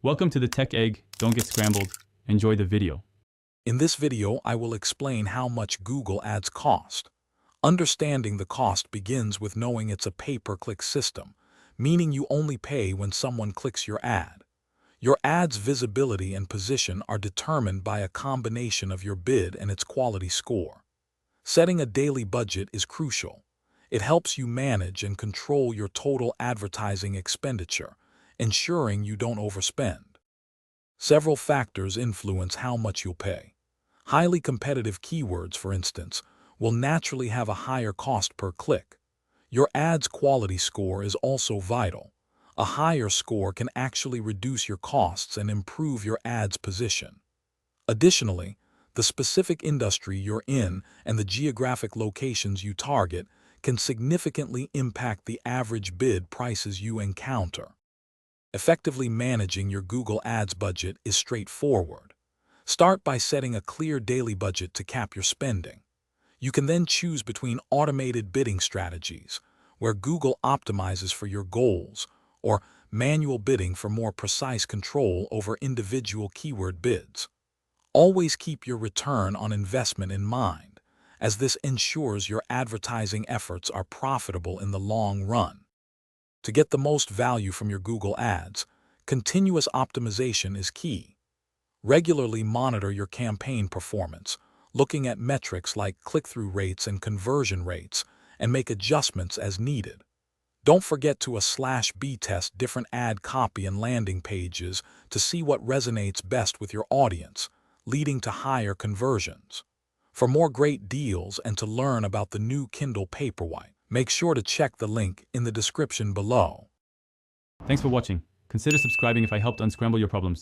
Welcome to the Tech Egg. Don't get scrambled. Enjoy the video. In this video, I will explain how much Google Ads cost. Understanding the cost begins with knowing it's a pay-per-click system, meaning you only pay when someone clicks your ad. Your ad's visibility and position are determined by a combination of your bid and its quality score. Setting a daily budget is crucial. It helps you manage and control your total advertising expenditure, ensuring you don't overspend. Several factors influence how much you'll pay. Highly competitive keywords, for instance, will naturally have a higher cost per click. Your ad's quality score is also vital. A higher score can actually reduce your costs and improve your ad's position. Additionally, the specific industry you're in and the geographic locations you target can significantly impact the average bid prices you encounter. Effectively managing your Google Ads budget is straightforward. Start by setting a clear daily budget to cap your spending. You can then choose between automated bidding strategies, where Google optimizes for your goals, or manual bidding for more precise control over individual keyword bids. Always keep your return on investment in mind, as this ensures your advertising efforts are profitable in the long run. To get the most value from your Google Ads, continuous optimization is key. Regularly monitor your campaign performance, looking at metrics like click-through rates and conversion rates, and make adjustments as needed. Don't forget to /B test different ad copy and landing pages to see what resonates best with your audience, leading to higher conversions. For more great deals and to learn about the new Kindle Paperwhite, make sure to check the link in the description below. Thanks for watching. Consider subscribing if I helped unscramble your problems.